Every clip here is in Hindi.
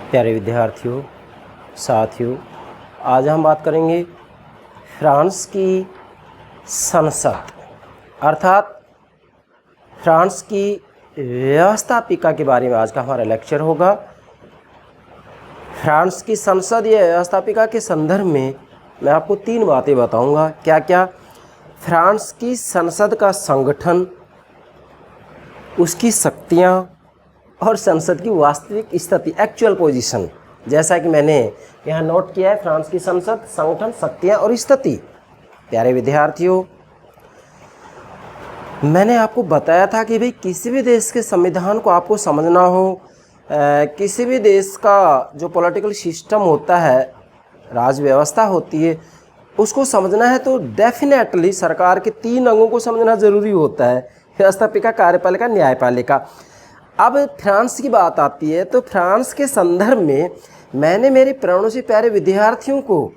प्यारे विद्यार्थियों, साथियों, आज हम बात करेंगे फ्रांस की संसद अर्थात फ्रांस की व्यवस्थापिका के बारे में आज का हमारा लेक्चर होगा। फ्रांस की संसद या व्यवस्थापिका के संदर्भ में मैं आपको 3 बातें बताऊंगा। क्या क्या? फ्रांस की संसद का संगठन, उसकी शक्तियां और संसद की वास्तविक स्थिति, एक्चुअल पोजीशन। जैसा कि मैंने यहाँ नोट किया है, फ्रांस की संसद, संगठन, शक्तियाँ और स्थिति। प्यारे विद्यार्थियों, मैंने आपको बताया था कि भाई किसी भी देश के संविधान को आपको समझना हो, किसी भी देश का जो पॉलिटिकल सिस्टम होता है, राज व्यवस्था होती है, उसको समझना है तो डेफिनेटली सरकार के 3 अंगों को समझना ज़रूरी होता है: व्यवस्थापिका, कार्यपालिका, न्यायपालिका। अब फ्रांस की बात आती है तो फ्रांस के संदर्भ में मैंने मेरे प्राणों से प्यारे विद्यार्थियों को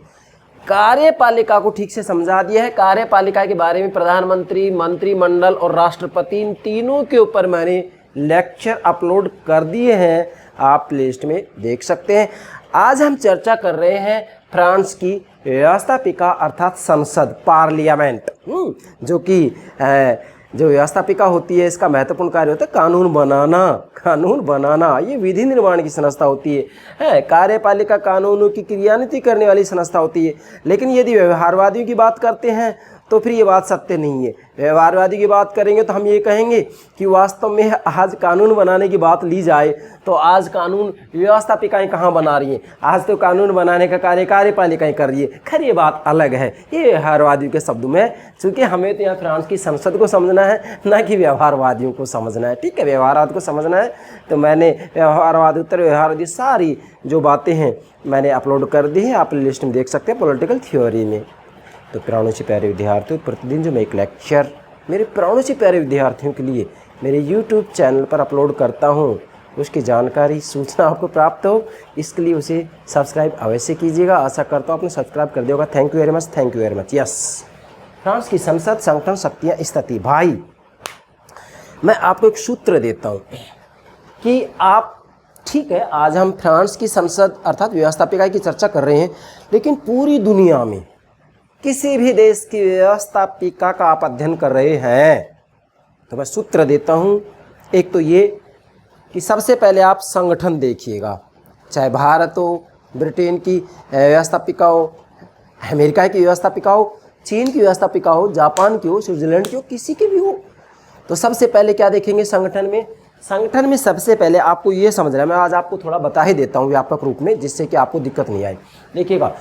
कार्यपालिका को ठीक से समझा दिया है। कार्यपालिका के बारे में प्रधानमंत्री, मंत्रिमंडल और राष्ट्रपति, इन तीनों के ऊपर मैंने लेक्चर अपलोड कर दिए हैं, आप प्लेलिस्ट में देख सकते हैं। आज हम चर्चा कर रहे हैं फ्रांस की व्यवस्थापिका अर्थात संसद, पार्लियामेंट, जो व्यवस्थापिका होती है, इसका महत्वपूर्ण कार्य होता है कानून बनाना। ये विधि निर्माण की संस्था होती है। कार्यपालिका कानूनों की क्रियान्वित करने वाली संस्था होती है। लेकिन यदि व्यवहारवादियों की बात करते हैं तो फिर ये बात सत्य नहीं है। व्यवहारवादी की बात करेंगे तो हम ये कहेंगे कि वास्तव में आज कानून बनाने की बात ली जाए तो आज कानून व्यवस्थापिकाएं कहाँ बना रही हैं? आज तो कानून बनाने का कार्य कार्यपालिकाएं कर रही है। खैर, ये बात अलग है, ये व्यवहारवादियों के शब्दों में, चूँकि हमें तो यहाँ फ्रांस की संसद को समझना है, ना कि व्यवहारवादियों को समझना है। ठीक है, व्यवहारवाद को समझना है तो मैंने व्यवहारवाद, उत्तर व्यवहारवादी, सारी जो बातें हैं मैंने अपलोड कर दी है, आप लिस्ट में देख सकते हैं, पॉलिटिकल थ्योरी में। तो प्राणों से प्यारे विद्यार्थियों, प्रतिदिन जो मैं एक लेक्चर मेरे प्राणों से प्यारे विद्यार्थियों के लिए मेरे YouTube चैनल पर अपलोड करता हूँ, उसकी जानकारी, सूचना आपको प्राप्त हो, इसके लिए उसे सब्सक्राइब अवश्य कीजिएगा। आशा करता हूँ आपने सब्सक्राइब कर दिया होगा। Thank you very much. Yes, France की संसद, संगठन, शक्तियाँ, स्थिति। भाई, मैं आपको एक सूत्र देता हूँ कि आप, ठीक है, आज हम फ्रांस की संसद अर्थात व्यवस्थापिका की चर्चा कर रहे हैं, लेकिन पूरी दुनिया में किसी भी देश की व्यवस्थापिका का आप अध्ययन कर रहे हैं तो मैं सूत्र देता हूं। एक तो ये कि सबसे पहले आप संगठन देखिएगा, चाहे भारत हो, ब्रिटेन की व्यवस्थापिका हो, अमेरिका की व्यवस्थापिका हो, चीन की व्यवस्थापिका हो, जापान की हो, स्विट्जरलैंड की हो, किसी की भी हो। तो सबसे पहले क्या देखेंगे संगठन में सबसे पहले आपको ये समझना है, मैं आज आपको थोड़ा बता ही देता हूँ व्यापक रूप में, जिससे कि आपको दिक्कत नहीं आए। देखिएगा,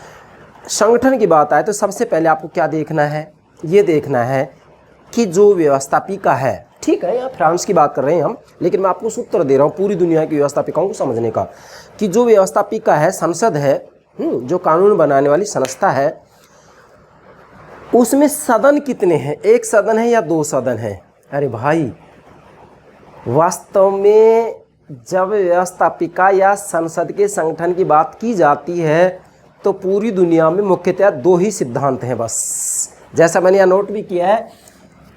संगठन की बात आए तो सबसे पहले आपको क्या देखना है? ये देखना है कि जो व्यवस्थापिका है, ठीक है, यहाँ फ्रांस की बात कर रहे हैं हम, लेकिन मैं आपको सूत्र दे रहा हूँ पूरी दुनिया की व्यवस्थापिकाओं को समझने का, कि जो व्यवस्थापिका है, संसद है, जो कानून बनाने वाली संस्था है, उसमें सदन कितने हैं? 1 सदन है या 2 सदन है? अरे भाई, वास्तव में जब व्यवस्थापिका या संसद के संगठन की बात की जाती है तो पूरी दुनिया में मुख्यतः 2 ही सिद्धांत हैं बस। जैसा मैंने यहाँ नोट भी किया है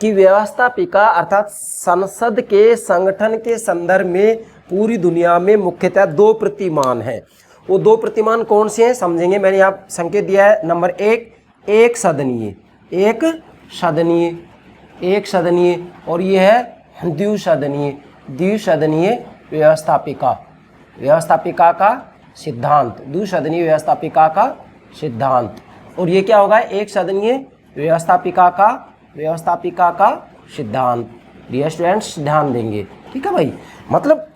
कि व्यवस्थापिका अर्थात संसद के संगठन के संदर्भ में पूरी दुनिया में मुख्यतः 2 प्रतिमान हैं। वो 2 प्रतिमान कौन से हैं समझेंगे। मैंने यहाँ संकेत दिया है। नंबर 1, एक सदनीय, और ये है द्विसदनीय व्यवस्थापिका का सिद्धांत, द्विसदनीय व्यवस्थापिका का सिद्धांत। और ये क्या होगा? एक सदनीय व्यवस्थापिका का सिद्धांत। डियर स्टूडेंट्स, ध्यान देंगे, ठीक है भाई। मतलब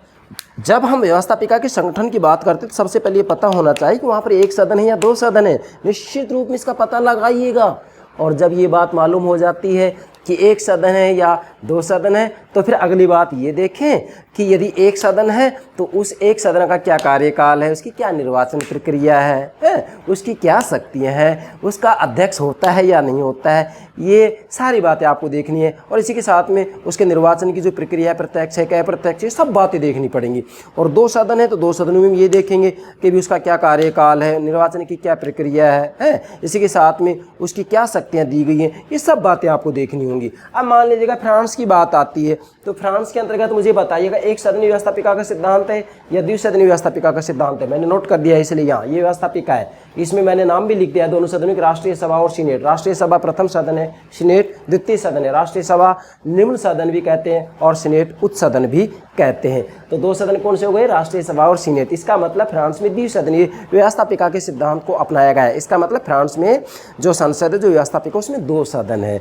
जब हम व्यवस्थापिका के संगठन की बात करते हैं तो सबसे पहले ये पता होना चाहिए कि वहाँ पर 1 सदन है या 2 सदन है। निश्चित रूप में इसका पता लगाइएगा। और जब ये बात मालूम हो जाती है कि 1 सदन है या 2 सदन है तो फिर अगली बात ये देखें कि यदि 1 सदन है तो उस 1 सदन का क्या कार्यकाल है, उसकी क्या निर्वाचन प्रक्रिया है, उसकी क्या शक्तियाँ हैं, उसका अध्यक्ष होता है या नहीं होता है, ये सारी बातें आपको देखनी है। और इसी के साथ में उसके निर्वाचन की जो प्रक्रिया है, प्रत्यक्ष है क्या अप्रत्यक्ष है, सब बातें देखनी पड़ेंगी। और 2 सदन है तो 2 सदनों में ये देखेंगे कि भी उसका क्या कार्यकाल है, निर्वाचन की क्या प्रक्रिया है, इसी के साथ में उसकी क्या शक्तियाँ दी गई हैं, ये सब बातें आपको देखनी होंगी। अब मान लीजिएगा फ्रांस की बात आती है तो फ्रांस के अंतर्गत मुझे बताइएगा एक सदनी व्यवस्थापिका का सिद्धांत है या द्विसदनी व्यवस्थापिका का सिद्धांत है। मैंने नोट कर दिया है इसलिए यहाँ ये व्यवस्थापिका है, इसमें मैंने नाम भी लिख दिया दोनों सदनों की, राष्ट्रीय सभा और सीनेट। राष्ट्रीय सभा प्रथम सदन है, सीनेट द्वितीय सदन है। राष्ट्रीय सभा निम्न सदन भी कहते हैं और सीनेट उच्च सदन भी कहते हैं। तो दो सदन कौन से हो गए, राष्ट्रीय सभा और सीनेट। इसका मतलब फ्रांस में द्विसदनीय व्यवस्थापिका के सिद्धांत को अपनाया गया है। इसका मतलब फ्रांस में जो संसद है, जो व्यवस्थापिका, उसमें दो सदन है।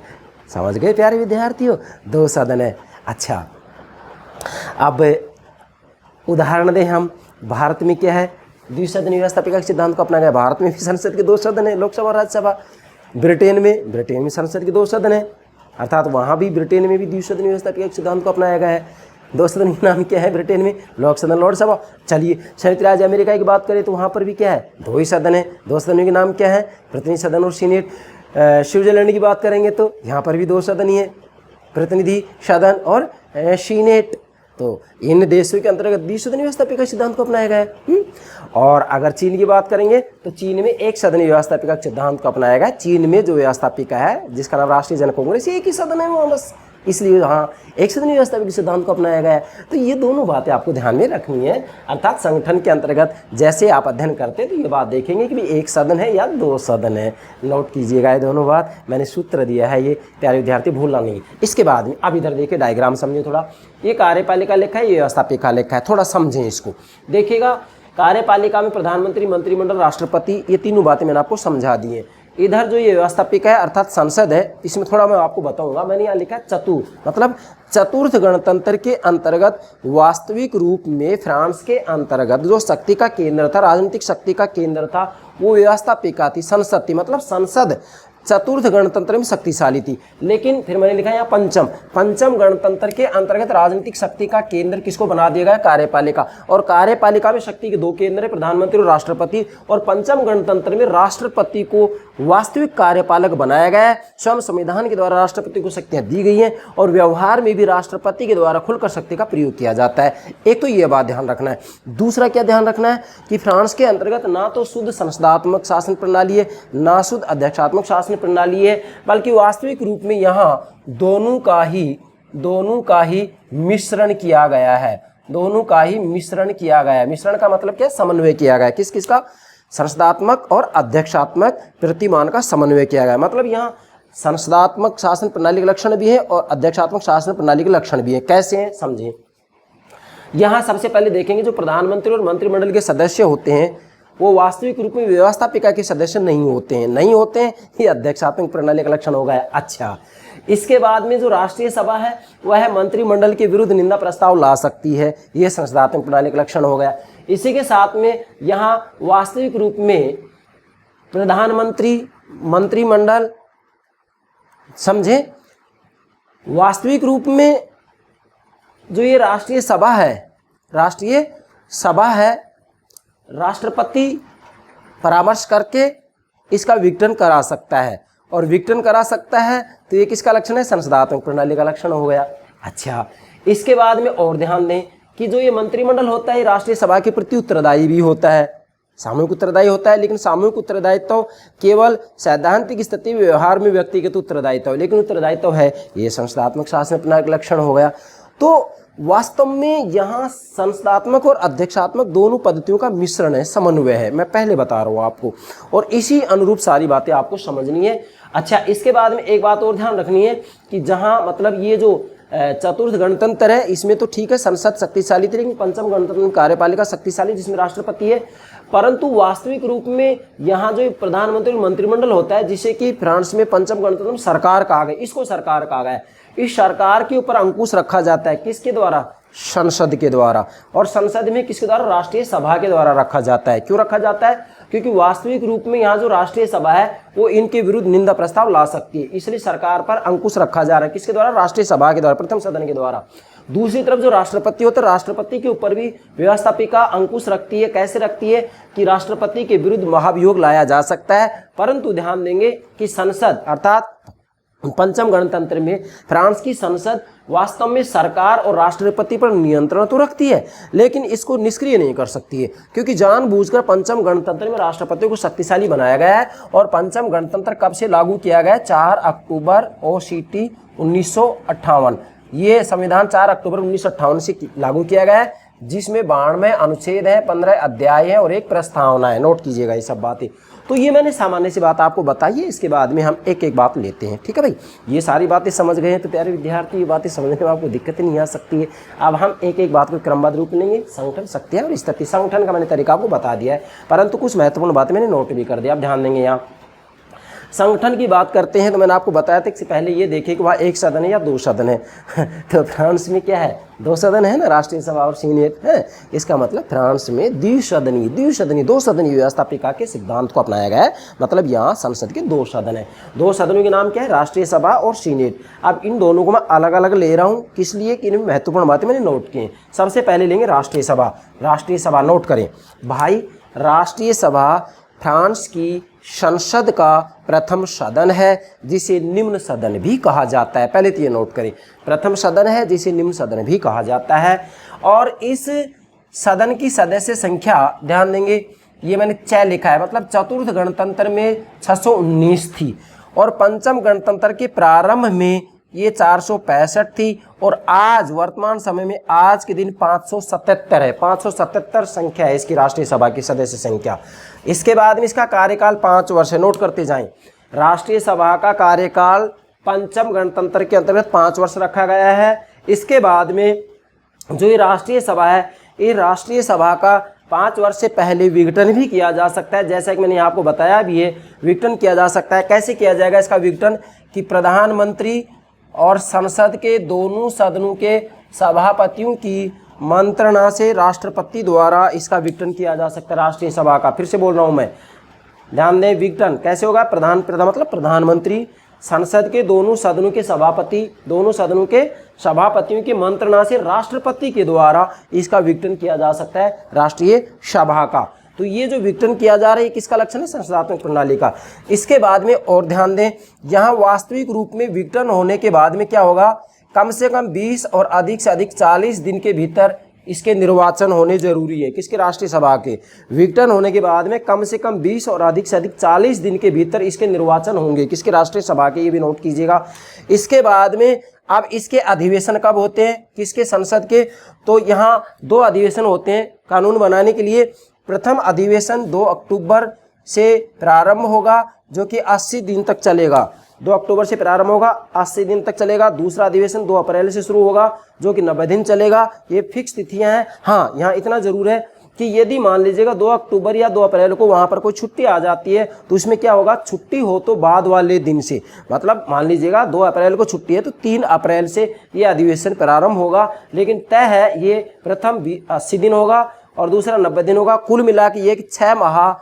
समझ गए प्यारे विद्यार्थियों, दो सदन है। अच्छा, अब उदाहरण दें हम, भारत में क्या है, द्विसदनीय व्यवस्थापिका के सिद्धांत को अपनाया गया। भारत में भी संसद के दो सदन है, लोकसभा और राज्यसभा। ब्रिटेन में संसद के दो सदन है, अर्थात वहाँ भी ब्रिटेन में भी द्विसदनीय व्यवस्थापिका के सिद्धांत को अपनाया गया है। दो सदन के नाम क्या है ब्रिटेन में, लोक सदन, लोकसभा। चलिए संयुक्त राज्य अमेरिका की बात करें तो वहाँ पर भी क्या है, दो ही सदन है। दो सदनों के नाम क्या है, प्रतिनिधि सदन और सीनेट। स्विट्जरलैंड की बात करेंगे तो यहाँ पर भी दो सदन ही है, प्रतिनिधि सदन और सीनेट। तो इन देशों के अंतर्गत द्विसदनीय व्यवस्थापिका सिद्धांत को अपनाया गया है। और अगर चीन की बात करेंगे तो चीन में एक सदनीय व्यवस्थापिका सिद्धांत को अपनाया गया है। चीन में जो व्यवस्थापिका है जिसका नाम राष्ट्रीय जन कांग्रेस, एक ही सदन है वहाँ बस, इसलिए हाँ एक सदनीय व्यवस्थापिका सिद्धांत को अपनाया गया है। तो ये दोनों बातें आपको ध्यान में रखनी है। अर्थात संगठन के अंतर्गत जैसे आप अध्ययन करते हैं तो ये बात देखेंगे कि एक सदन है या दो सदन है। नोट कीजिएगा ये दोनों बात, मैंने सूत्र दिया है, ये प्यारे विद्यार्थी भूलना नहीं। इसके बाद में अब इधर देखिए डायग्राम समझिए थोड़ा। ये कार्यपालिका लेखा है, ये व्यवस्थापिका लेखा है, थोड़ा समझें इसको। देखिएगा कार्यपालिका में प्रधानमंत्री, मंत्रिमंडल, राष्ट्रपति, ये तीनों बातें मैंने आपको समझा दी हैं। इधर जो ये व्यवस्थापिका है अर्थात संसद है, इसमें थोड़ा मैं आपको बताऊंगा। मैंने यहाँ लिखा है चतुर्थ, मतलब चतुर्थ गणतंत्र के अंतर्गत वास्तविक रूप में फ्रांस के अंतर्गत जो शक्ति का केंद्र था, राजनीतिक शक्ति का केंद्र था, वो व्यवस्थापिका थी, संसद थी। मतलब संसद चतुर्थ गणतंत्र में शक्तिशाली थी। लेकिन फिर मैंने लिखा है यहाँ पंचम गणतंत्र के अंतर्गत राजनीतिक शक्ति का केंद्र किसको बना दिया गया, कार्यपालिका। और कार्यपालिका में शक्ति के दो केंद्र है, प्रधानमंत्री और राष्ट्रपति। और पंचम गणतंत्र में राष्ट्रपति को वास्तविक कार्यपालक बनाया गया है। स्वयं संविधान के द्वारा राष्ट्रपति को शक्तियां दी गई हैं और व्यवहार में भी राष्ट्रपति के द्वारा खुलकर शक्ति का प्रयोग किया जाता है। एक तो ये बात ध्यान रखना है। दूसरा क्या ध्यान रखना है कि फ्रांस के अंतर्गत ना तो शुद्ध संसदात्मक शासन प्रणाली है, ना शुद्ध अध्यक्षात्मक शासन प्रणाली है, बल्कि वास्तविक रूप में यहाँ दोनों का ही मिश्रण किया गया है। दोनों का ही मिश्रण किया गया है। मिश्रण का मतलब क्या, समन्वय किया गया है। किस किस का, संसदात्मक और अध्यक्षात्मक प्रतिमान का समन्वय किया गया। मतलब यहाँ संसदात्मक शासन प्रणाली के लक्षण भी है और अध्यक्षात्मक शासन प्रणाली के लक्षण भी है। कैसे हैं समझें। यहाँ सबसे पहले देखेंगे जो प्रधानमंत्री और मंत्रिमंडल के सदस्य होते हैं वो वास्तविक रूप में व्यवस्थापिका के सदस्य नहीं होते हैं, ये अध्यक्षात्मक प्रणाली का लक्षण हो गया। अच्छा, इसके बाद में जो राष्ट्रीय सभा है वह मंत्रिमंडल के विरुद्ध निंदा प्रस्ताव ला सकती है, यह संसदात्मक प्रणाली का लक्षण हो गया। इसी के साथ में यहाँ वास्तविक रूप में प्रधानमंत्री, मंत्रिमंडल, समझे, वास्तविक रूप में जो ये राष्ट्रीय सभा है, राष्ट्रपति परामर्श करके इसका विघटन करा सकता है, और विघटन करा सकता है तो ये किसका लक्षण है, संसदात्मक प्रणाली का लक्षण हो गया। अच्छा, इसके बाद में और ध्यान दें कि जो ये मंत्रिमंडल होता है राष्ट्रीय सभा के प्रति उत्तरदायी भी होता है, सामूहिक उत्तरदायी होता है। लेकिन सामूहिक उत्तरदायित्व केवल सैद्धांतिक स्थिति व्यवहार में व्यक्तिगत उत्तरदायित्व, लेकिन उत्तरदायित्व है ये संसदात्मक शासन प्रणाली का लक्षण हो गया। तो वास्तव में यहाँ संसदात्मक और अध्यक्षात्मक दोनों पद्धतियों का मिश्रण है, समन्वय है, मैं पहले बता रहा हूँ आपको, और इसी अनुरूप सारी बातें आपको समझनी है। अच्छा, इसके बाद में एक बात और ध्यान रखनी है कि जहाँ मतलब ये जो चतुर्थ गणतंत्र है इसमें तो ठीक है संसद शक्तिशाली थी, लेकिन पंचम गणतंत्र में कार्यपालिका शक्तिशाली जिसमें राष्ट्रपति है। परंतु वास्तविक रूप में यहाँ जो प्रधानमंत्री मंत्रिमंडल होता है जिसे कि फ्रांस में पंचम गणतंत्र में सरकार कहा गया, इसको सरकार कहा गया। इस सरकार के ऊपर अंकुश रखा जाता है किसके द्वारा, संसद के द्वारा। और संसद में किसके द्वारा, राष्ट्रीय सभा के द्वारा रखा जाता है। क्यों रखा जाता है, क्योंकि वास्तविक रूप में यहाँ जो राष्ट्रीय सभा है वो इनके विरुद्ध निंदा प्रस्ताव ला सकती है, इसलिए सरकार पर अंकुश रखा जा रहा है किसके द्वारा, राष्ट्रीय सभा के द्वारा, प्रथम सदन के द्वारा। दूसरी तरफ जो राष्ट्रपति होता है, राष्ट्रपति के ऊपर भी व्यवस्थापिका अंकुश रखती है। कैसे रखती है कि राष्ट्रपति के विरुद्ध महाभियोग लाया जा सकता है। परंतु ध्यान देंगे कि संसद अर्थात पंचम गणतंत्र में फ्रांस की संसद वास्तव में सरकार और राष्ट्रपति पर नियंत्रण तो रखती है, लेकिन इसको निष्क्रिय नहीं कर सकती है, क्योंकि जानबूझकर पंचम गणतंत्र में राष्ट्रपति को शक्तिशाली बनाया गया है। और पंचम गणतंत्र कब से लागू किया गया है, 4 अक्टूबर OCT 1958, ये संविधान 4 अक्टूबर 1958 से लागू किया गया है, जिसमें 92 अनुच्छेद है, 15 अध्याय है और एक प्रस्तावना है। नोट कीजिएगा ये सब बातें। तो ये मैंने सामान्य सी बात आपको बताई है, इसके बाद में हम एक एक बात लेते हैं। ठीक है भाई, ये सारी बातें समझ गए हैं तो प्यारे विद्यार्थी, ये बातें समझने में आपको दिक्कत नहीं आ सकती है। अब हम एक एक बात को क्रमबद्ध रूप लेंगे। संगठन, शक्तियाँ और स्थिति। संगठन का मैंने तरीका आपको बता दिया है, परंतु कुछ महत्वपूर्ण बातें मैंने नोट भी कर दिया। आप ध्यान देंगे यहाँ संगठन की बात करते हैं तो मैंने आपको बताया था कि पहले ये देखिए कि वहाँ एक सदन है या दो सदन है। तो फ्रांस में क्या है, दो सदन है ना, राष्ट्रीय सभा और सीनेट है। इसका मतलब फ्रांस में द्विसदनी दो सदनी व्यवस्थापिका के सिद्धांत को अपनाया गया है। मतलब यहाँ संसद के दो सदन है। दो सदनों के नाम क्या है, राष्ट्रीय सभा और सीनेट। अब इन दोनों को मैं अलग अलग ले रहा हूँ, किस लिए कि इनमें महत्वपूर्ण बातें मैंने नोट की हैं। सबसे पहले लेंगे राष्ट्रीय सभा। राष्ट्रीय सभा नोट करें भाई, राष्ट्रीय सभा फ्रांस की संसद का प्रथम सदन है, जिसे निम्न सदन भी कहा जाता है। पहले तो ये नोट करें, प्रथम सदन है जिसे निम्न सदन भी कहा जाता है। और इस सदन की सदस्य संख्या ध्यान देंगे, ये मैंने 6 लिखा है, मतलब चतुर्थ गणतंत्र में 619 थी और पंचम गणतंत्र के प्रारंभ में ये 465 थी और आज वर्तमान समय में आज के दिन 577 है। 577 संख्या है इसकी राष्ट्रीय सभा की सदस्य संख्या। इसके बाद में इसका कार्यकाल 5 वर्ष है। नोट करते जाएं, राष्ट्रीय सभा का कार्यकाल पंचम गणतंत्र के अंतर्गत 5 वर्ष रखा गया है। इसके बाद में जो ये राष्ट्रीय सभा है, ये राष्ट्रीय सभा का 5 वर्ष से पहले विघटन भी किया जा सकता है, जैसा कि मैंने आपको बताया भी है। विघटन किया जा सकता है, कैसे किया जाएगा इसका विघटन, कि प्रधानमंत्री और संसद के दोनों सदनों के सभापतियों की मंत्रणा से राष्ट्रपति द्वारा इसका विघटन किया जा सकता है। राष्ट्रीय सभा का, फिर से बोल रहा हूं मैं, ध्यान दें, विघटन कैसे होगा, मतलब प्रधानमंत्री, संसद के दोनों सदनों के सभापति, दोनों सदनों के सभापतियों की मंत्रणा से राष्ट्रपति के द्वारा इसका विघटन किया जा सकता है राष्ट्रीय सभा का। तो ये जो विघटन किया जा रहा है किसका लक्षण है, संसदात्मक प्रणाली का। इसके बाद में और ध्यान दें, यहाँ वास्तविक रूप में विघटन होने के बाद में क्या होगा, कम से कम 20 और अधिक से अधिक 40 दिन के भीतर इसके निर्वाचन होने जरूरी है। किसके, राष्ट्रीय सभा के। विघटन होने के बाद में कम से कम 20 और अधिक से अधिक 40 दिन के भीतर इसके निर्वाचन होंगे। किसके, राष्ट्रीय सभा के, ये भी नोट कीजिएगा। इसके बाद में अब इसके अधिवेशन कब होते हैं, किसके, संसद के। तो यहाँ 2 अधिवेशन होते हैं कानून बनाने के लिए। प्रथम अधिवेशन 2 अक्टूबर से प्रारंभ होगा, जो कि 80 दिन तक चलेगा। 2 अक्टूबर से प्रारंभ होगा, 80 दिन तक चलेगा। दूसरा अधिवेशन 2 अप्रैल से शुरू होगा, जो कि 90 दिन चलेगा। ये फिक्स तिथियां हैं। हाँ, यहाँ इतना जरूर है कि यदि मान लीजिएगा 2 अक्टूबर या 2 अप्रैल को वहाँ पर कोई छुट्टी आ जाती है, तो इसमें क्या होगा, छुट्टी हो तो बाद वाले दिन से, मतलब मान लीजिएगा 2 अप्रैल को छुट्टी है तो 3 अप्रैल से ये अधिवेशन प्रारंभ होगा। लेकिन तय है ये प्रथम 80 दिन होगा और दूसरा 90 दिन होगा। कुल मिला के ये 6 माह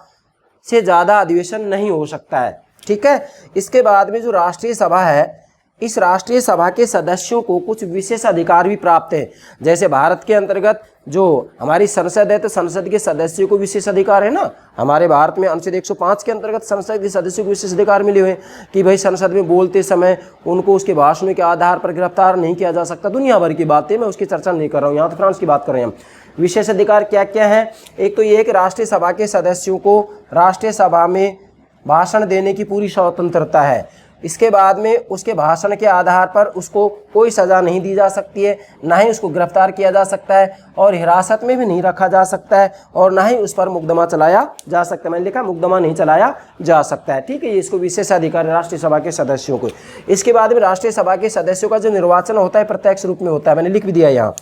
से ज़्यादा अधिवेशन नहीं हो सकता है। ठीक है। इसके बाद में जो राष्ट्रीय सभा है, इस राष्ट्रीय सभा के सदस्यों को कुछ विशेष अधिकार भी प्राप्त है। जैसे भारत के अंतर्गत जो हमारी संसद है, तो संसद के सदस्यों को विशेष अधिकार है ना। हमारे भारत में अनुच्छेद 105 के अंतर्गत संसद के सदस्यों को विशेष अधिकार मिले हुए हैं कि भाई संसद में बोलते समय उनको उसके भाषणों के आधार पर गिरफ्तार नहीं किया जा सकता। दुनिया भर की बातें, मैं उसकी चर्चा नहीं कर रहा हूँ, यहाँ तो फ्रांस की बात कर रहे हैं हम। विशेष अधिकार क्या क्या है, एक तो ये कि राष्ट्रीय सभा के सदस्यों को राष्ट्रीय सभा में भाषण देने की पूरी स्वतंत्रता है। इसके बाद में उसके भाषण के आधार पर उसको कोई सज़ा नहीं दी जा सकती है, ना ही उसको गिरफ्तार किया जा सकता है और हिरासत में भी नहीं रखा जा सकता है, और ना ही उस पर मुकदमा चलाया जा सकता है। मैंने लिखा मुकदमा नहीं चलाया जा सकता है। ठीक है, ये इसको विशेष अधिकार है राष्ट्रीय सभा के सदस्यों को। इसके बाद में राष्ट्रीय सभा के सदस्यों का जो निर्वाचन होता है प्रत्यक्ष रूप में होता है, मैंने लिख भी दिया यहाँ।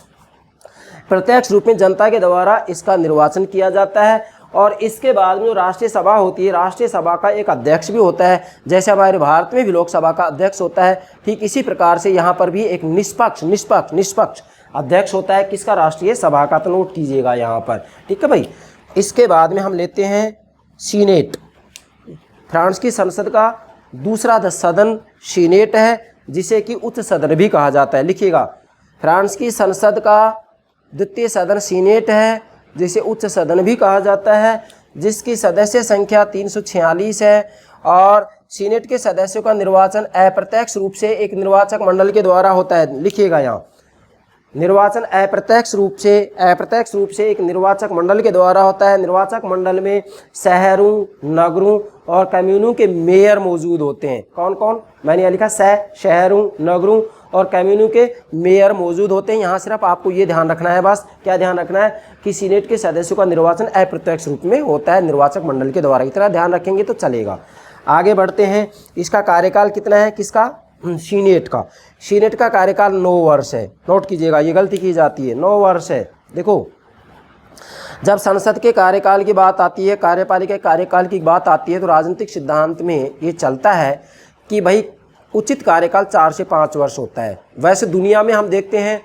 प्रत्यक्ष रूप में जनता के द्वारा इसका निर्वाचन किया जाता है। और इसके बाद में जो राष्ट्रीय सभा होती है, राष्ट्रीय सभा का एक अध्यक्ष भी होता है। जैसे हमारे भारत में भी लोकसभा का अध्यक्ष होता है, ठीक इसी प्रकार से यहाँ पर भी एक निष्पक्ष अध्यक्ष होता है। किसका, राष्ट्रीय सभा का। तो नोट कीजिएगा यहाँ पर। ठीक है भाई। इसके बाद में हम लेते हैं सीनेट। फ्रांस की संसद का दूसरा सदन सीनेट है, जिसे कि उच्च सदन भी कहा जाता है। लिखिएगा, फ्रांस की संसद का द्वितीय सदन सीनेट है, जिसे उच्च सदन भी कहा जाता है, जिसकी सदस्य संख्या 346 है। और सीनेट के सदस्यों का निर्वाचन अप्रत्यक्ष रूप से एक निर्वाचक मंडल के द्वारा होता है। लिखिएगा यहाँ, निर्वाचन अप्रत्यक्ष रूप से एक निर्वाचक मंडल के द्वारा होता है। निर्वाचक मंडल में शहरों, नगरों और कम्यूनों के मेयर मौजूद होते हैं। कौन कौन, मैंने यहाँ लिखा शहरों, नगरों और कम्युनिटी के मेयर मौजूद होते हैं। यहाँ सिर्फ आपको ये ध्यान रखना है, बस क्या ध्यान रखना है कि सीनेट के सदस्यों का निर्वाचन अप्रत्यक्ष रूप में होता है निर्वाचक मंडल के द्वारा। इतना ध्यान रखेंगे तो चलेगा। आगे बढ़ते हैं। इसका कार्यकाल कितना है, किसका, सीनेट का। सीनेट का कार्यकाल 9 वर्ष है। नोट कीजिएगा, ये गलती की जाती है, 9 वर्ष है। देखो, जब संसद के कार्यकाल की बात आती है, कार्यपालिका के कार्यकाल की बात आती है, तो राजनीतिक सिद्धांत में ये चलता है कि भाई उचित कार्यकाल 4 से 5 वर्ष होता है। वैसे दुनिया में हम देखते हैं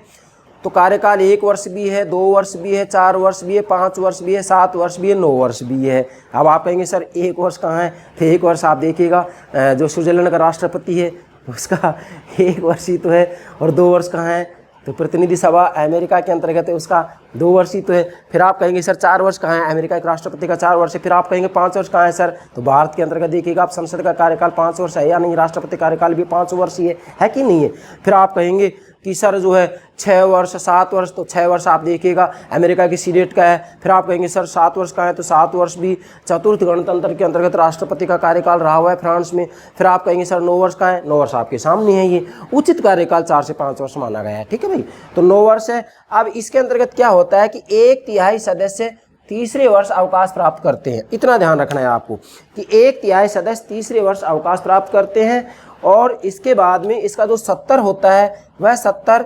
तो कार्यकाल 1 वर्ष भी है, 2 वर्ष भी है, 4 वर्ष भी है, 5 वर्ष भी है, 7 वर्ष भी है, 9 वर्ष भी है। अब आप कहेंगे सर 1 वर्ष कहाँ है, तो 1 वर्ष आप देखिएगा जो स्विट्जरलैंड का राष्ट्रपति है उसका 1 वर्ष ही तो है। और 2 वर्ष कहाँ है, तो प्रतिनिधि सभा अमेरिका के अंतर्गत है, उसका 2 वर्ष ही तो है। फिर आप कहेंगे सर 4 वर्ष कहाँ है, अमेरिका के राष्ट्रपति का 4 वर्ष है। फिर आप कहेंगे 5 वर्ष कहाँ है सर, तो भारत के अंतर्गत देखिएगा आप संसद का कार्यकाल 5 वर्ष है या नहीं, राष्ट्रपति कार्यकाल भी 5 वर्ष ही है कि नहीं है। फिर आप कहेंगे कि सर जो है 6 वर्ष 7 वर्ष, तो 6 वर्ष आप देखिएगा अमेरिका की सीनेट का है। फिर आप कहेंगे सर 7 वर्ष का है, तो 7 वर्ष भी चतुर्थ गणतंत्र के अंतर्गत राष्ट्रपति का कार्यकाल रहा हुआ है फ्रांस में। फिर आप कहेंगे सर 9 वर्ष का है, 9 वर्ष आपके सामने है। ये उचित कार्यकाल 4 से 5 वर्ष माना गया है, ठीक है भाई, तो 9 वर्ष है। अब इसके अंतर्गत क्या होता है कि 1/3 सदस्य तीसरे वर्ष अवकाश प्राप्त करते हैं। इतना ध्यान रखना है आपको कि 1/3 सदस्य तीसरे वर्ष अवकाश प्राप्त करते हैं। और इसके बाद में इसका जो 70 होता है वह 70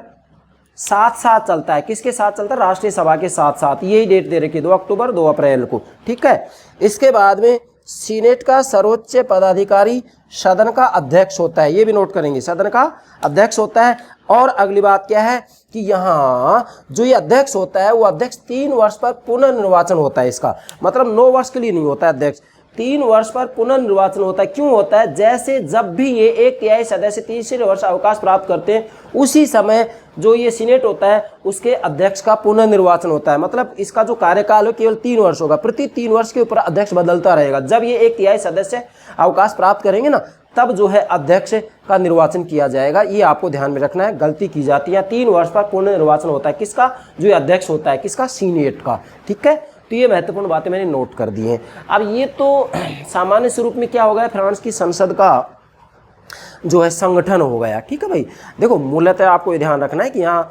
साथ चलता है। किसके साथ चलता है, राष्ट्रीय सभा के साथ साथ। यही डेट दे रखी है 2 अक्टूबर 2 अप्रैल को, ठीक है। इसके बाद में सीनेट का सर्वोच्च पदाधिकारी सदन का अध्यक्ष होता है, ये भी नोट करेंगे, सदन का अध्यक्ष होता है। और अगली बात क्या है कि यहाँ जो ये अध्यक्ष होता है वो अध्यक्ष 3 वर्ष पर पुनर्निर्वाचन होता है। इसका मतलब 9 वर्ष के लिए नहीं होता है अध्यक्ष, 3 वर्ष पर पुनर्निर्वाचन होता है। क्यों होता है, जैसे जब भी ये 1/3 सदस्य तीसरे वर्ष अवकाश प्राप्त करते हैं उसी समय जो ये सीनेट होता है उसके अध्यक्ष का पुनर्निर्वाचन होता है। मतलब इसका जो कार्यकाल है केवल 3 वर्ष होगा, प्रति 3 वर्ष के ऊपर अध्यक्ष बदलता रहेगा। जब ये 1/3 सदस्य अवकाश प्राप्त करेंगे ना, तब जो है अध्यक्ष का निर्वाचन किया जाएगा। ये आपको ध्यान में रखना है, गलती की जाती है। 3 वर्ष पर पुनर्निर्वाचन होता है किसका, जो अध्यक्ष होता है, किसका, सीनेट का, ठीक है। तो ये महत्वपूर्ण बातें मैंने नोट कर दी हैं। अब ये तो सामान्य स्वरूप में क्या हो गया, फ्रांस की संसद का जो है संगठन हो गया, ठीक है भाई। देखो मूलतः आपको ये ध्यान रखना है कि यहाँ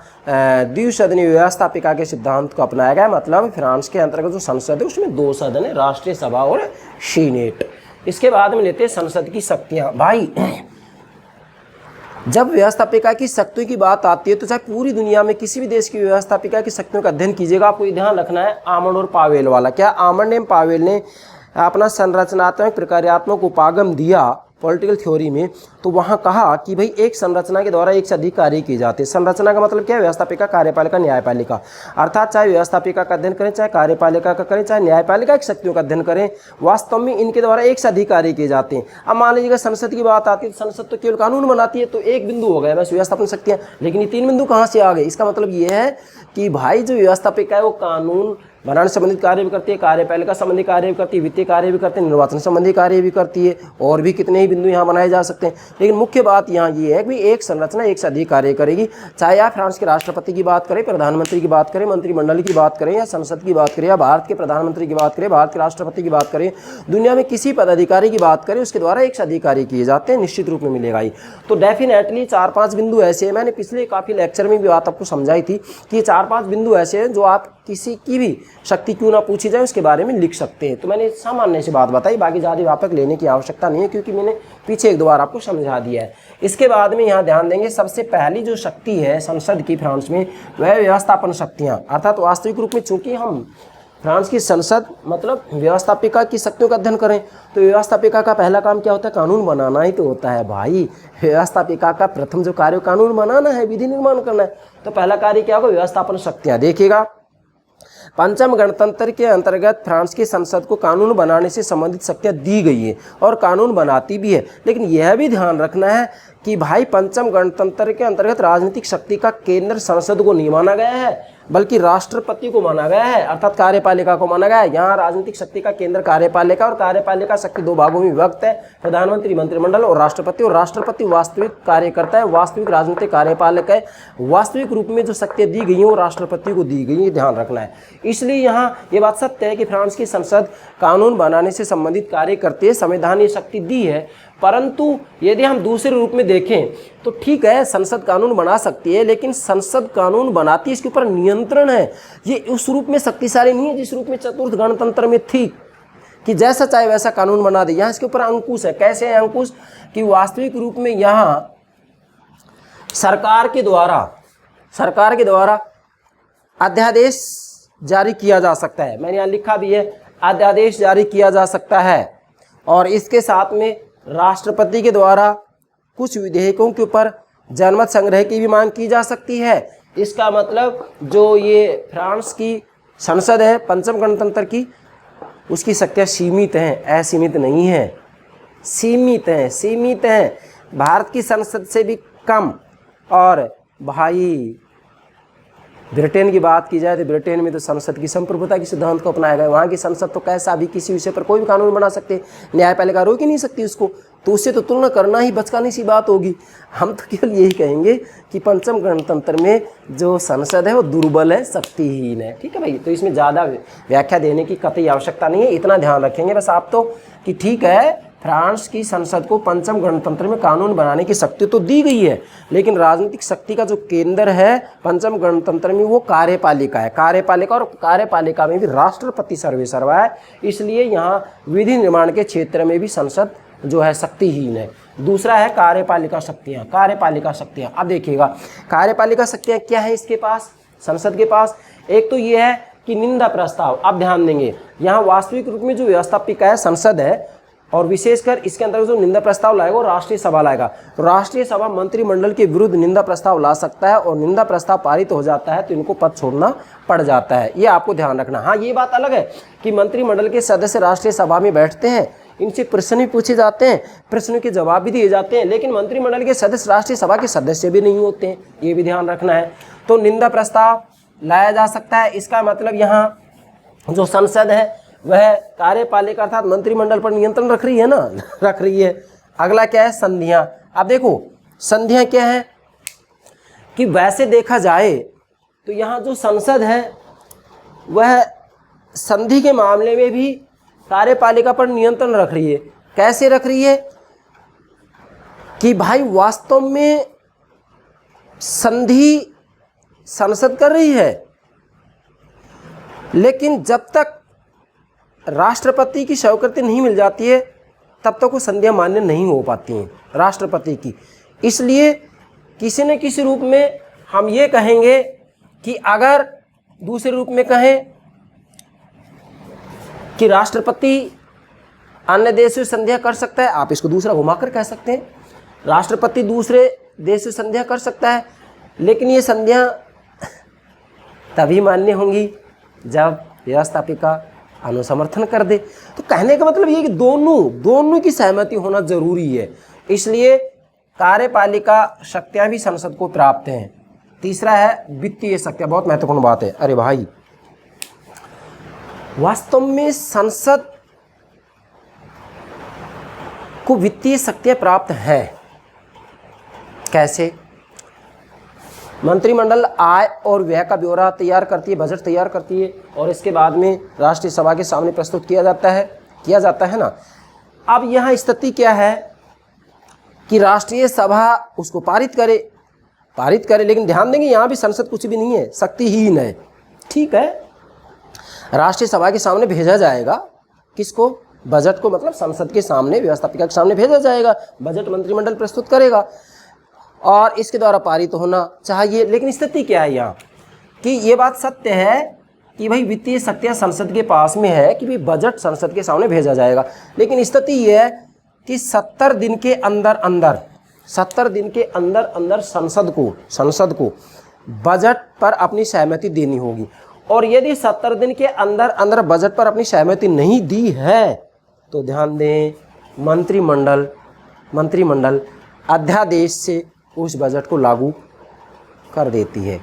द्विसदनीय व्यवस्थापिका के सिद्धांत को अपनाया गया। मतलब फ्रांस के अंतर्गत जो संसद है उसमें 2 सदन है, राष्ट्रीय सभा और सीनेट। इसके बाद में लेते हैं संसद की शक्तियाँ। भाई जब व्यवस्थापिका की शक्तियों की बात आती है तो चाहे पूरी दुनिया में किसी भी देश की व्यवस्थापिका की शक्तियों का अध्ययन कीजिएगा, आपको ये ध्यान रखना है आमंड और पावेल वाला। क्या आमंड एवं पावेल ने अपना संरचनात्मक प्रक्रियात्मक उपागम दिया पॉलिटिकल थ्योरी में, तो वहाँ कहा कि भाई एक संरचना के द्वारा एक से अधिक कार्य किए जाते हैं। संरचना का मतलब क्या है, व्यवस्थापिका, कार्यपालिका, न्यायपालिका। अर्थात चाहे व्यवस्थापिका का अध्ययन करें, चाहे कार्यपालिका का करें, चाहे न्यायपालिका की शक्तियों का अध्ययन करें, वास्तव में इनके द्वारा एक से अधिक कार्य किए जाते हैं। अब मान लीजिएगा संसद की बात आती है, संसद तो केवल कानून बनाती है, तो एक बिंदु हो गया बस व्यवस्थापन शक्तियाँ। लेकिन ये 3 बिंदु कहाँ से आ गए, इसका मतलब ये है कि भाई जो व्यवस्थापिका है वो कानून बनाने संबंधित कार्य भी करती है, कार्यपालिका संबंधी कार्य भी करती है, वित्तीय कार्य भी करती है, निर्वाचन संबंधी कार्य भी करती है, और भी कितने ही बिंदु यहाँ बनाए जा सकते हैं। लेकिन मुख्य बात यहाँ ये है कि एक संरचना एक से अधिक कार्य करेगी। चाहे आप फ्रांस के राष्ट्रपति की बात करें, प्रधानमंत्री की बात करें, मंत्रिमंडल की बात करें, या संसद की बात करें, या भारत के प्रधानमंत्री की बात करें, भारत के राष्ट्रपति की बात करें, दुनिया में किसी पदाधिकारी की बात करें, उसके द्वारा एक से अधिक कार्य किए जाते हैं, निश्चित रूप में मिलेगा ही। तो डेफिनेटली 4-5 बिंदु ऐसे हैं, मैंने पिछले काफ़ी लेक्चर में भी बात आपको समझाई थी कि ये 4-5 बिंदु ऐसे हैं जो आप किसी की भी शक्ति क्यों ना पूछी जाए उसके बारे में लिख सकते हैं। तो मैंने सामान्य सी बात बताई, बाकी ज़्यादा व्यापक लेने की आवश्यकता नहीं है, क्योंकि मैंने पीछे 1-2 बार आपको समझा दिया है। इसके बाद में यहाँ ध्यान देंगे, सबसे पहली जो शक्ति है संसद की फ्रांस में वह व्यवस्थापन शक्तियाँ। अर्थात वास्तविक रूप में चूंकि हम फ्रांस की संसद मतलब व्यवस्थापिका की शक्तियों का अध्ययन करें, तो व्यवस्थापिका का पहला काम क्या होता है, कानून बनाना ही तो होता है भाई। व्यवस्थापिका का प्रथम जो कार्य कानून बनाना है, विधि निर्माण करना है। तो पहला कार्य क्या होगा, व्यवस्थापन शक्तियाँ। देखिएगा पंचम गणतंत्र के अंतर्गत फ्रांस की संसद को कानून बनाने से संबंधित शक्तियाँ दी गई है और कानून बनाती भी है। लेकिन यह भी ध्यान रखना है कि भाई पंचम गणतंत्र के अंतर्गत राजनीतिक शक्ति का केंद्र संसद को नहीं माना गया है, बल्कि राष्ट्रपति को माना गया है, अर्थात कार्यपालिका को माना गया है। यहाँ राजनीतिक शक्ति का केंद्र कार्यपालिका, और कार्यपालिका शक्ति 2 भागों में विभक्त है, प्रधानमंत्री, मंत्रिमंडल और राष्ट्रपति। और राष्ट्रपति वास्तविक कार्य करता है, वास्तविक राजनीतिक कार्यपालिका है। वास्तविक रूप में जो शक्तियाँ दी गई हैं वो राष्ट्रपति को दी गई, ये ध्यान रखना है। इसलिए यहाँ ये बात सत्य है कि फ्रांस की संसद कानून बनाने से संबंधित कार्य करती है, संविधान ये शक्ति दी है, परंतु यदि हम दूसरे रूप में देखें तो ठीक है, संसद कानून बना सकती है, लेकिन संसद कानून बनाती है, इसके ऊपर नियंत्रण है। ये उस रूप में शक्तिशाली नहीं है जिस रूप में चतुर्थ गणतंत्र में थी कि जैसा चाहे वैसा कानून बना दे। यहाँ इसके ऊपर अंकुश है। कैसे है अंकुश? कि वास्तविक रूप में यहाँ सरकार के द्वारा अध्यादेश जारी किया जा सकता है। मैंने यहाँ लिखा भी है, अध्यादेश जारी किया जा सकता है। और इसके साथ में राष्ट्रपति के द्वारा कुछ विधेयकों के ऊपर जनमत संग्रह की भी मांग की जा सकती है। इसका मतलब जो ये फ्रांस की संसद है पंचम गणतंत्र की, उसकी शक्तियाँ सीमित हैं, असीमित नहीं है, सीमित हैं, भारत की संसद से भी कम। और भाई ब्रिटेन की बात की जाए तो ब्रिटेन में तो संसद की संप्रभुता के सिद्धांत को अपनाया गया। वहाँ की संसद तो कैसा भी किसी विषय पर कोई भी कानून बना सकते, न्यायपालिका रोक ही नहीं सकती उसको, तो उससे तो तुलना करना ही बचकानी सी बात होगी। हम तो केवल यही कहेंगे कि पंचम गणतंत्र में जो संसद है वो दुर्बल है, शक्तिहीन है। ठीक है भाई, तो इसमें ज़्यादा व्याख्या देने की कतई आवश्यकता नहीं है। इतना ध्यान रखेंगे बस आप तो कि ठीक है, फ्रांस की संसद को पंचम गणतंत्र में कानून बनाने की शक्ति तो दी गई है, लेकिन राजनीतिक शक्ति का जो केंद्र है पंचम गणतंत्र में वो कार्यपालिका है। कार्यपालिका, और कार्यपालिका में भी राष्ट्रपति सर्वेसर्वा है, इसलिए यहाँ विधि निर्माण के क्षेत्र में भी संसद जो है शक्तिहीन है। दूसरा है कार्यपालिका शक्तियाँ। अब देखिएगा कार्यपालिका शक्तियाँ क्या है इसके पास, संसद के पास। एक तो ये है कि निंदा प्रस्ताव। अब ध्यान देंगे, यहाँ वास्तविक रूप में जो व्यवस्थापिका है संसद है, और विशेषकर इसके अंतर्गत जो निंदा प्रस्ताव लाएगा वो राष्ट्रीय सभा लाएगा। तो राष्ट्रीय सभा मंत्रिमंडल के विरुद्ध निंदा प्रस्ताव ला सकता है, और निंदा प्रस्ताव पारित हो जाता है तो इनको पद छोड़ना पड़ जाता है। ये आपको ध्यान रखना। हाँ, ये बात अलग है कि मंत्रिमंडल के सदस्य राष्ट्रीय सभा में बैठते हैं, इनसे प्रश्न भी पूछे जाते हैं, प्रश्नों के जवाब भी दिए जाते हैं, लेकिन मंत्रिमंडल के सदस्य राष्ट्रीय सभा के सदस्य भी नहीं होते हैं, ये भी ध्यान रखना है। तो निंदा प्रस्ताव लाया जा सकता है। इसका मतलब यहाँ जो संसद है वह कार्यपालिका अर्थात मंत्रिमंडल पर नियंत्रण रख रही है ना, रख रही है। अगला क्या है? संधियां। अब देखो संधियां क्या है कि वैसे देखा जाए तो यहाँ जो संसद है वह संधि के मामले में भी कार्यपालिका पर नियंत्रण रख रही है। कैसे रख रही है? कि भाई वास्तव में संधि संसद कर रही है, लेकिन जब तक राष्ट्रपति की स्वीकृति नहीं मिल जाती है तब तक वो संधियां मान्य नहीं हो पाती हैं राष्ट्रपति की। इसलिए किसी न किसी रूप में हम ये कहेंगे कि अगर दूसरे रूप में कहें कि राष्ट्रपति अन्य देश से संधियां कर सकता है, आप इसको दूसरा घुमाकर कह सकते हैं, राष्ट्रपति दूसरे देश से संधियां कर सकता है, लेकिन ये संधियां तभी मान्य होंगी जब व्यवस्थापिका अनुसमर्थन कर दे। तो कहने का मतलब ये कि दोनों की सहमति होना जरूरी है। इसलिए कार्यपालिका शक्तियां भी संसद को प्राप्त हैं। तीसरा है वित्तीय शक्तियां। बहुत महत्वपूर्ण बात है। अरे भाई, वास्तव में संसद को वित्तीय शक्तियां प्राप्त है। कैसे? मंत्रिमंडल आय और व्यय का ब्यौरा तैयार करती है, बजट तैयार करती है, और इसके बाद में राष्ट्रीय सभा के सामने प्रस्तुत किया जाता है ना। अब यहाँ स्थिति क्या है कि राष्ट्रीय सभा उसको पारित करे, लेकिन ध्यान देंगे यहाँ भी संसद कुछ भी नहीं है, शक्तिहीन है। ठीक है, राष्ट्रीय सभा के सामने भेजा जाएगा। किसको? बजट को, मतलब संसद के सामने, व्यवस्थापिका के सामने भेजा जाएगा। बजट मंत्रिमंडल प्रस्तुत करेगा और इसके द्वारा पारित होना चाहिए। लेकिन स्थिति क्या है यहाँ कि ये बात सत्य है कि भाई वित्तीय शक्तियाँ संसद के पास में है कि भाई बजट संसद के सामने भेजा जाएगा, लेकिन स्थिति ये है कि 70 दिन के अंदर संसद को बजट पर अपनी सहमति देनी होगी। और यदि 70 दिन के अंदर बजट पर अपनी सहमति नहीं दी है तो ध्यान दें, मंत्रिमंडल अध्यादेश से उस बजट को लागू कर देती है।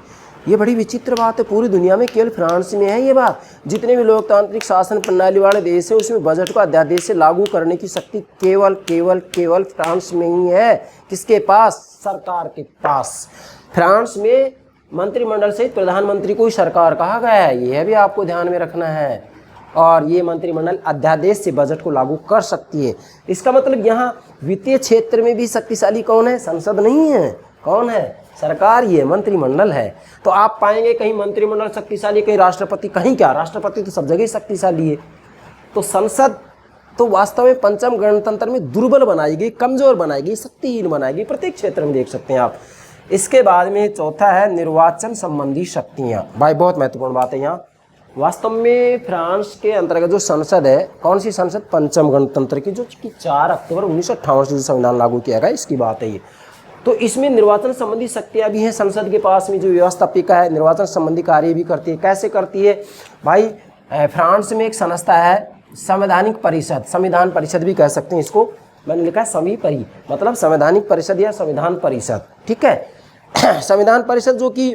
ये बड़ी विचित्र बात है। पूरी दुनिया में केवल फ्रांस में है ये बात। जितने भी लोकतांत्रिक शासन प्रणाली वाले देश हैं उसमें बजट को अध्यादेश से लागू करने की शक्ति केवल फ्रांस में ही है। किसके पास? सरकार के पास। फ्रांस में मंत्रिमंडल सहित प्रधानमंत्री को ही सरकार कहा गया है। यह भी आपको ध्यान में रखना है। और ये मंत्रिमंडल अध्यादेश से बजट को लागू कर सकती है। इसका मतलब यहाँ वित्तीय क्षेत्र में भी शक्तिशाली कौन है? संसद नहीं है। कौन है? सरकार, ये मंत्रिमंडल है। तो आप पाएंगे कहीं मंत्रिमंडल शक्तिशाली, कहीं राष्ट्रपति, कहीं क्या, राष्ट्रपति तो सब जगह शक्तिशाली है। तो संसद तो वास्तव में पंचम गणतंत्र में दुर्बल बनाएगी, कमजोर बनाएगी, शक्तिहीन बनाएगी, प्रत्येक क्षेत्र में देख सकते हैं आप। इसके बाद में चौथा है निर्वाचन संबंधी शक्तियाँ। भाई बहुत महत्वपूर्ण बात है यहाँ। वास्तव में फ्रांस के अंतर्गत जो संसद है, कौन सी संसद? पंचम गणतंत्र की, जो कि 4 अक्टूबर 1958 से जो संविधान लागू किया गया, इसकी बात है ये। तो इसमें निर्वाचन संबंधी शक्तियाँ भी हैं संसद के पास में। जो व्यवस्थापिका है निर्वाचन संबंधी कार्य भी करती है। कैसे करती है भाई? फ्रांस में एक संस्था है संवैधानिक परिषद, संविधान परिषद भी कह सकते हैं इसको। मैंने लिखा है संविपरि, मतलब संवैधानिक परिषद या संविधान परिषद, ठीक है। संविधान परिषद जो कि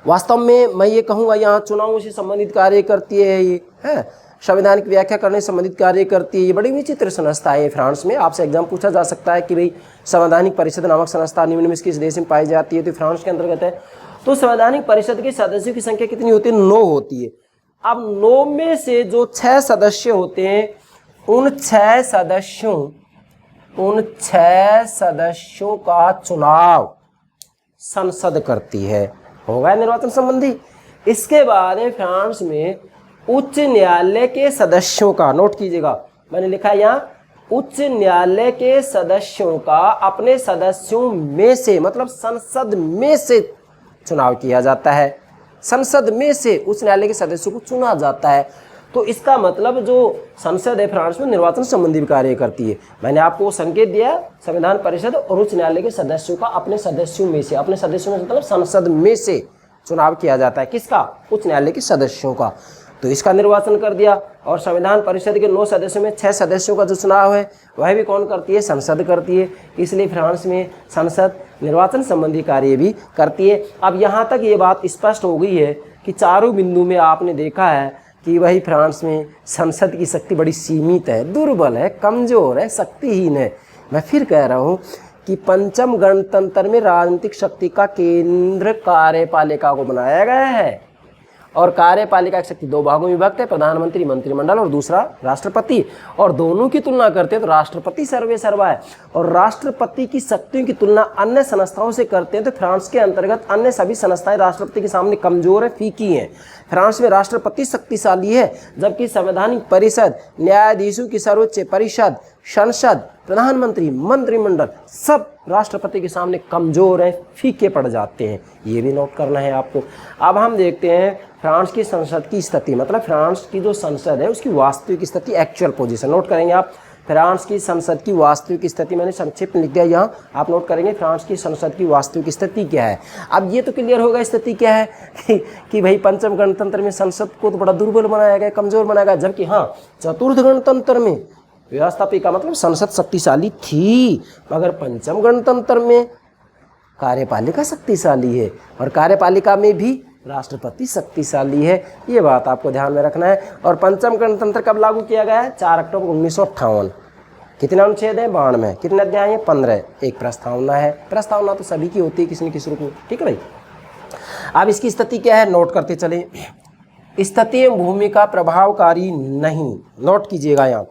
वास्तव में मैं ये कहूँगा यहाँ चुनावों से संबंधित कार्य करती है, ये है संविधान की व्याख्या करने से संबंधित कार्य करती है। ये बड़ी विचित्र संस्था है फ्रांस में। आपसे एग्जाम पूछा जा सकता है कि भाई संवैधानिक परिषद नामक संस्था निम्न में किस देश में पाई जाती है? तो फ्रांस के अंतर्गत है। तो संवैधानिक परिषद के सदस्यों की संख्या कितनी होती है? 9 होती है। अब 9 में से जो 6 सदस्य होते हैं, उन 6 सदस्यों का चुनाव संसद करती है। होगा निर्वाचन संबंधी। इसके बाद है फ्रांस में उच्च न्यायालय के सदस्यों का, नोट कीजिएगा मैंने लिखा है यहाँ, उच्च न्यायालय के सदस्यों का अपने सदस्यों में से, मतलब संसद में से चुनाव किया जाता है। संसद में से उच्च न्यायालय के सदस्यों को चुना जाता है। तो इसका मतलब जो संसद है फ्रांस में निर्वाचन संबंधी कार्य करती है। मैंने आपको संकेत दिया, संविधान परिषद और उच्च न्यायालय के सदस्यों का अपने सदस्यों में से, अपने सदस्यों में मतलब संसद में से चुनाव किया जाता है। किसका? उच्च न्यायालय के सदस्यों का। तो इसका निर्वाचन कर दिया। और संविधान परिषद के 9 सदस्यों में 6 सदस्यों का जो चुनाव है वह भी कौन करती है? संसद करती है। इसलिए फ्रांस में संसद निर्वाचन संबंधी कार्य भी करती है। अब यहाँ तक ये बात स्पष्ट हो गई है कि चारों बिंदु में आपने देखा है कि वही फ्रांस में संसद की शक्ति बड़ी सीमित है, दुर्बल है, कमज़ोर है, शक्तिहीन है। मैं फिर कह रहा हूँ कि पंचम गणतंत्र में राजनीतिक शक्ति का केंद्र कार्यपालिका को बनाया गया है। और कार्यपालिका की शक्ति 2 भागों में विभक्त है, प्रधानमंत्री, मंत्रिमंडल और दूसरा राष्ट्रपति। और दोनों की तुलना करते हैं तो राष्ट्रपति सर्वे सर्वा है। और राष्ट्रपति की शक्तियों की तुलना अन्य संस्थाओं से करते हैं तो फ्रांस के अंतर्गत अन्य सभी संस्थाएं राष्ट्रपति के सामने कमजोर है, फीकी हैं। फ्रांस में राष्ट्रपति शक्तिशाली है, जबकि संवैधानिक परिषद, न्यायाधीशों की सर्वोच्च परिषद, संसद, प्रधानमंत्री, मंत्रिमंडल सब राष्ट्रपति के सामने कमजोर हैं, फीके पड़ जाते हैं। ये भी नोट करना है आपको। अब हम देखते हैं फ्रांस की संसद की स्थिति, मतलब फ्रांस की जो संसद है उसकी वास्तविक स्थिति, एक्चुअल पोजीशन नोट करेंगे आप। फ्रांस की संसद की वास्तविक स्थिति मैंने संक्षिप्त लिख दिया यहाँ, आप नोट करेंगे फ्रांस की संसद की वास्तविक स्थिति क्या है। अब ये तो क्लियर होगा स्थिति क्या है कि भाई पंचम गणतंत्र में संसद को तो बड़ा दुर्बल बनाया गया, कमजोर बनाया गया, जबकि हाँ चतुर्थ गणतंत्र में व्यवस्थापिका मतलब संसद शक्तिशाली थी, मगर पंचम गणतंत्र में कार्यपालिका शक्तिशाली है और कार्यपालिका में भी राष्ट्रपति शक्तिशाली है। ये बात आपको ध्यान में रखना है। और पंचम गणतंत्र कब लागू किया गया है? 4 अक्टूबर 1958। कितने अनुच्छेद हैं? 92। कितने अध्याय हैं? 15। एक प्रस्तावना है। प्रस्तावना तो सभी की होती है किसी न किसी रूप में, ठीक है भाई। अब इसकी स्थिति क्या है नोट करते चले। स्थिति एवं भूमिका प्रभावकारी नहीं, नोट कीजिएगा यहाँ।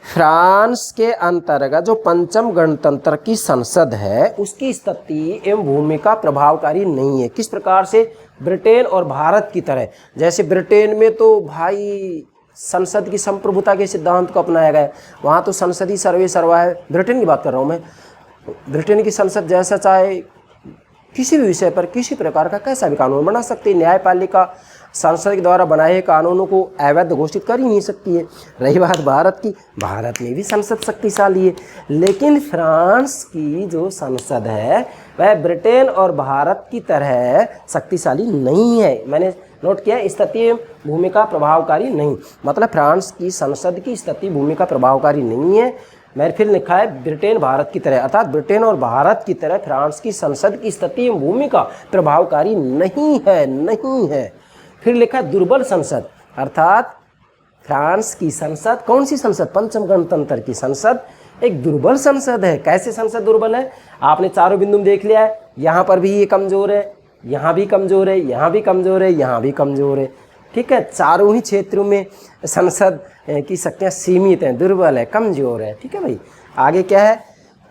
फ्रांस के अंतर्गत जो पंचम गणतंत्र की संसद है उसकी स्थिति एवं भूमिका प्रभावकारी नहीं है। किस प्रकार से? ब्रिटेन और भारत की तरह। जैसे ब्रिटेन में तो भाई संसद की संप्रभुता के सिद्धांत को अपनाया गया, वहाँ तो संसदीय सर्वे सर्वा है। ब्रिटेन की बात कर रहा हूँ मैं। ब्रिटेन की संसद जैसा चाहे किसी भी विषय पर किसी प्रकार का कैसा भी कानून बना सकती है। न्यायपालिका संसद के द्वारा बनाए कानूनों को अवैध घोषित कर ही नहीं सकती है। रही बात भारत की, भारत में भी संसद शक्तिशाली है, लेकिन फ्रांस की जो संसद है वह ब्रिटेन और भारत की तरह शक्तिशाली नहीं है। मैंने नोट किया स्थिति भूमिका प्रभावकारी नहीं, मतलब फ्रांस की संसद की स्थिति भूमिका प्रभावकारी नहीं है। मैंने फिर लिखा है ब्रिटेन भारत की तरह, अर्थात ब्रिटेन और भारत की तरह फ्रांस की संसद की स्थिति भूमिका प्रभावकारी नहीं है। फिर लिखा है दुर्बल संसद, अर्थात फ्रांस की संसद, कौन सी संसद? पंचम गणतंत्र की संसद एक दुर्बल संसद है। कैसे संसद दुर्बल है? आपने चारों बिंदु में देख लिया है। यहाँ पर भी ये कमजोर है, यहाँ भी कमजोर है, यहाँ भी कमजोर है, यहाँ भी कमजोर है। ठीक है, चारों ही क्षेत्रों में संसद की शक्तियाँ सीमित हैं, दुर्बल है, कमजोर है। ठीक है भाई, आगे क्या है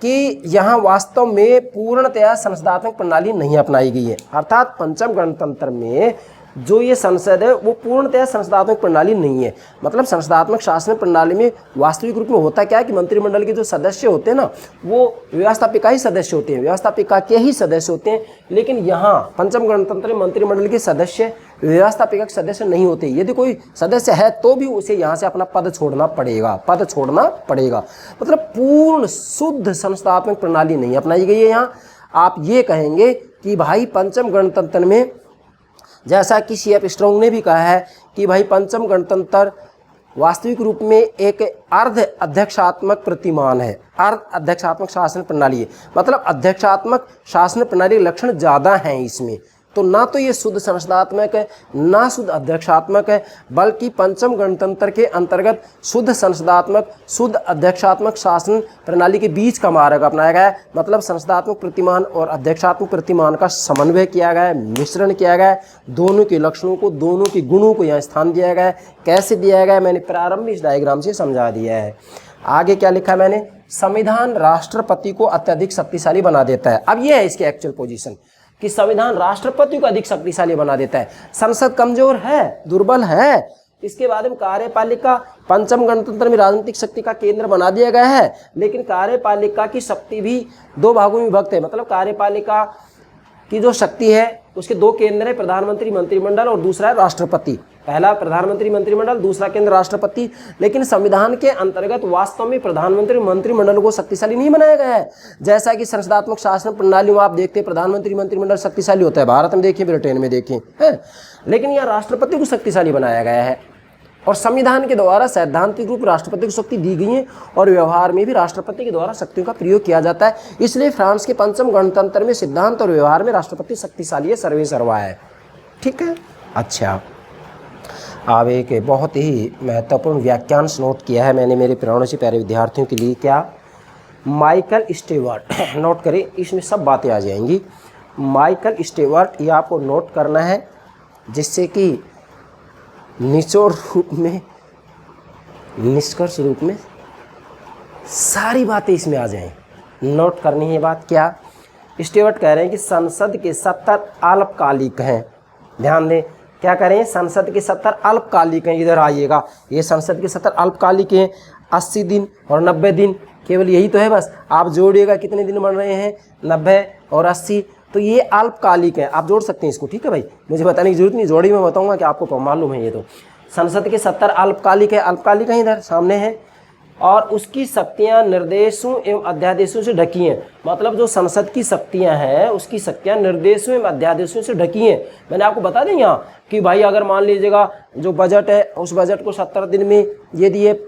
कि यहाँ वास्तव में पूर्णतया संसदात्मक प्रणाली नहीं अपनाई गई है, अर्थात पंचम गणतंत्र में जो ये संसद है वो पूर्णतः संसदात्मक प्रणाली नहीं है। मतलब संसदात्मक शासन प्रणाली में वास्तविक रूप में होता क्या है कि मंत्रिमंडल के जो सदस्य होते हैं ना, वो व्यवस्थापिका ही सदस्य होते हैं, व्यवस्थापिका के ही सदस्य होते हैं। लेकिन यहाँ पंचम गणतंत्र में मंत्रिमंडल के सदस्य व्यवस्थापिका के सदस्य नहीं होते। यदि कोई सदस्य है तो भी उसे यहाँ से अपना पद छोड़ना पड़ेगा, मतलब पूर्ण शुद्ध संसदात्मक प्रणाली नहीं अपनाई गई है यहाँ। आप ये कहेंगे कि भाई पंचम गणतंत्र में, जैसा कि C.F. स्ट्रॉन्ग ने भी कहा है कि भाई पंचम गणतंत्र वास्तविक रूप में एक अर्ध अध्यक्षात्मक प्रतिमान है, अर्ध अध्यक्षात्मक शासन प्रणाली है। मतलब अध्यक्षात्मक शासन प्रणाली के लक्षण ज़्यादा हैं इसमें, तो ना तो ये शुद्ध संसदात्मक है ना शुद्ध अध्यक्षात्मक है, बल्कि पंचम गणतंत्र के अंतर्गत शुद्ध संसदात्मक शुद्ध अध्यक्षात्मक शासन प्रणाली के बीच का मार्ग अपनाया गया है। मतलब संसदात्मक प्रतिमान और अध्यक्षात्मक प्रतिमान का समन्वय किया गया है, मिश्रण किया गया है, दोनों के लक्षणों को, दोनों के गुणों को यहाँ स्थान दिया गया है। कैसे दिया गया है मैंने प्रारंभ में इस डायग्राम से समझा दिया है। आगे क्या लिखा मैंने, संविधान राष्ट्रपति को अत्यधिक शक्तिशाली बना देता है। अब यह है इसके एक्चुअल पोजीशन कि संविधान राष्ट्रपति को अधिक शक्तिशाली बना देता है। संसद कमजोर है, दुर्बल है। इसके बाद में कार्यपालिका पंचम गणतंत्र में राजनीतिक शक्ति का केंद्र बना दिया गया है, लेकिन कार्यपालिका की शक्ति भी दो भागों में विभक्त है। मतलब कार्यपालिका की जो शक्ति है उसके दो केंद्र है, प्रधानमंत्री मंत्रिमंडल और दूसरा है राष्ट्रपति। पहला प्रधानमंत्री मंत्रिमंडल, दूसरा केंद्र राष्ट्रपति। लेकिन संविधान के अंतर्गत वास्तव में प्रधानमंत्री मंत्रिमंडल को शक्तिशाली नहीं बनाया गया है। जैसा कि संसदात्मक शासन प्रणाली में आप देखते हैं प्रधानमंत्री मंत्रिमंडल शक्तिशाली होता है, भारत में देखिए, ब्रिटेन में देखिए, है। लेकिन यहाँ राष्ट्रपति को शक्तिशाली बनाया गया है और संविधान के द्वारा सैद्धांतिक रूप राष्ट्रपति को शक्ति दी गई है और व्यवहार में भी राष्ट्रपति के द्वारा शक्तियों का प्रयोग किया जाता है। इसलिए फ्रांस के पंचम गणतंत्र में सिद्धांत और व्यवहार में राष्ट्रपति शक्तिशाली है, सर्वे सर्वा है। ठीक है, अच्छा, अब एक बहुत ही महत्वपूर्ण वाक्यांश नोट किया है मैंने मेरे प्रेरणा से प्यारे विद्यार्थियों के लिए। क्या, माइकल स्टीवर्ट, नोट करें, इसमें सब बातें आ जाएंगी। माइकल स्टीवर्ट, ये आपको नोट करना है जिससे कि निचोड़ रूप में, निष्कर्ष रूप में सारी बातें इसमें आ जाएं। नोट करनी है बात। क्या, स्टीवर्ट कह रहे हैं कि संसद के 70 अल्पकालिक हैं। ध्यान दें, क्या करें, संसद के 70 अल्पकालिक हैं। इधर आइएगा, ये संसद के 70 अल्पकालिक हैं, 80 दिन और 90 दिन, केवल यही तो है बस। आप जोड़िएगा कितने दिन बन रहे हैं, 90 और 80, तो ये अल्पकालिक है। आप जोड़ सकते हैं इसको, ठीक है भाई, मुझे बताने की जरूरत नहीं, जोड़ी में बताऊंगा कि आपको मालूम है। ये तो संसद के 70 अल्पकालिक है, अल्पकालिक है, इधर सामने है, और उसकी शक्तियां निर्देशों एवं अध्यादेशों से ढकी हैं। मतलब जो संसद की शक्तियां हैं उसकी शक्तियां निर्देशों एवं अध्यादेशों से ढकी हैं। मैंने आपको बता दें यहाँ कि भाई अगर मान लीजिएगा जो बजट है उस बजट को 70 दिन में यदि ये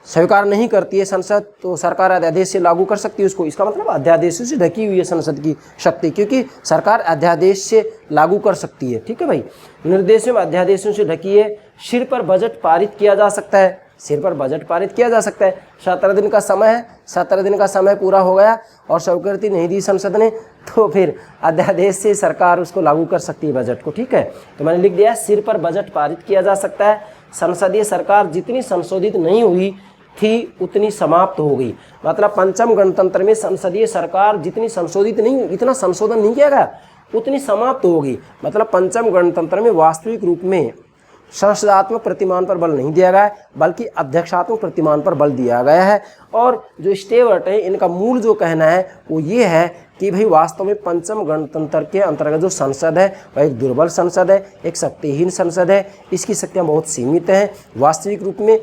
स्वीकार नहीं करती है संसद, तो सरकार अध्यादेश से लागू कर सकती है उसको। इसका मतलब अध्यादेशों से ढकी हुई है संसद की शक्ति, क्योंकि सरकार अध्यादेश से लागू कर सकती है। ठीक है भाई, निर्देशों में अध्यादेशों से ढकी है। सिर पर बजट पारित किया जा सकता है, सिर पर बजट पारित किया जा सकता है। 17 दिन का समय है, 17 दिन का समय पूरा हो गया और स्वीकृति नहीं दी संसद ने, तो फिर अध्यादेश से सरकार उसको लागू कर सकती है बजट को। ठीक है, तो मैंने लिख दिया सिर पर बजट पारित किया जा सकता है। संसदीय सरकार जितनी संशोधित नहीं हुई थी उतनी समाप्त हो गई। मतलब पंचम गणतंत्र में संसदीय सरकार जितनी संशोधित नहीं, इतना संशोधन नहीं किया गया, उतनी समाप्त हो गई। मतलब पंचम गणतंत्र में वास्तविक रूप में संसदात्मक प्रतिमान पर बल नहीं दिया गया है, बल्कि अध्यक्षात्मक प्रतिमान पर बल दिया गया है। और जो स्टीवर्ट है इनका मूल जो कहना है वो ये है कि भाई वास्तव में पंचम गणतंत्र के अंतर्गत जो संसद है वह एक दुर्बल संसद है, एक शक्तिहीन संसद है, इसकी शक्तियाँ बहुत सीमित हैं। वास्तविक रूप में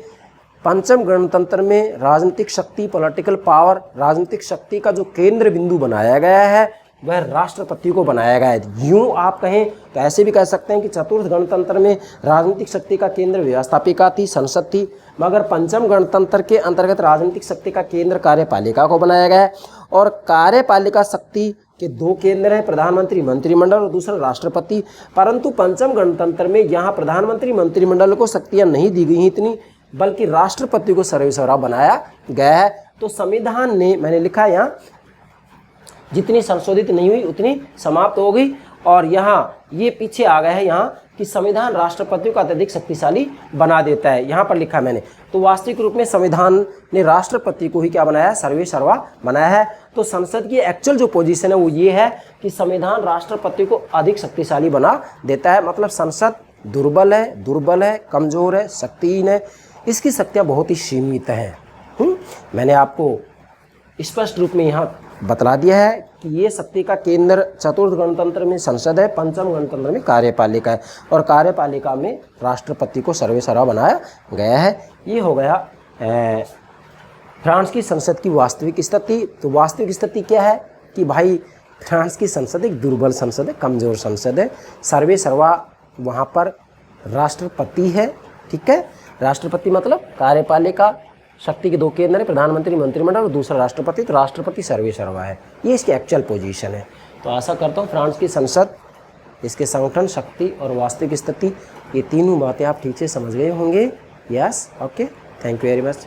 पंचम गणतंत्र में राजनीतिक शक्ति, पॉलिटिकल पावर, राजनीतिक शक्ति का जो केंद्र बिंदु बनाया गया है वह राष्ट्रपति को बनाया गया है। यूँ आप कहें तो ऐसे भी कह सकते हैं कि चतुर्थ गणतंत्र में राजनीतिक शक्ति का केंद्र व्यवस्थापिका थी, संसद थी, मगर पंचम गणतंत्र के अंतर्गत राजनीतिक शक्ति का केंद्र कार्यपालिका को बनाया गया है। और कार्यपालिका शक्ति के दो केंद्र हैं, प्रधानमंत्री मंत्रिमंडल और दूसरा राष्ट्रपति। परंतु पंचम गणतंत्र में यहाँ प्रधानमंत्री मंत्रिमंडल को शक्तियाँ नहीं दी गई इतनी, बल्कि राष्ट्रपति को सर्वेसर्वा बनाया गया है। तो संविधान ने, मैंने लिखा यहाँ, जितनी संशोधित नहीं हुई उतनी समाप्त हो गई। और यहाँ ये पीछे आ गया है यहाँ कि संविधान राष्ट्रपति को अत्यधिक शक्तिशाली बना देता है, यहाँ पर लिखा मैंने। तो वास्तविक रूप में संविधान ने राष्ट्रपति को ही क्या बनाया है, सर्वे सर्वा बनाया है। तो संसद की एक्चुअल जो पोजीशन है वो ये है कि संविधान राष्ट्रपति को अधिक शक्तिशाली बना देता है। मतलब संसद दुर्बल है, कमज़ोर है, शक्तिहीन है, इसकी शक्तियाँ बहुत ही सीमित हैं। मैंने आपको स्पष्ट रूप में यहाँ बतला दिया है कि ये शक्ति का केंद्र चतुर्थ गणतंत्र में संसद है, पंचम गणतंत्र में कार्यपालिका है, और कार्यपालिका में राष्ट्रपति को सर्वेसर्वा बनाया गया है। ये हो गया फ्रांस की संसद की वास्तविक स्थिति। तो वास्तविक स्थिति क्या है कि भाई फ्रांस की संसद एक दुर्बल संसद है, कमज़ोर संसद है। सर्वेसर्वा वहाँ पर राष्ट्रपति है, ठीक है। राष्ट्रपति मतलब कार्यपालिका शक्ति के दो केंद्र है, प्रधानमंत्री, मंत्रिमंडल और दूसरा राष्ट्रपति। तो राष्ट्रपति सर्वेसर्वा है, ये इसकी एक्चुअल पोजीशन है। तो आशा करता हूँ फ्रांस की संसद, इसके संगठन, शक्ति और वास्तविक स्थिति, ये तीनों बातें आप ठीक से समझ गए होंगे। Yes, okay, thank you very much.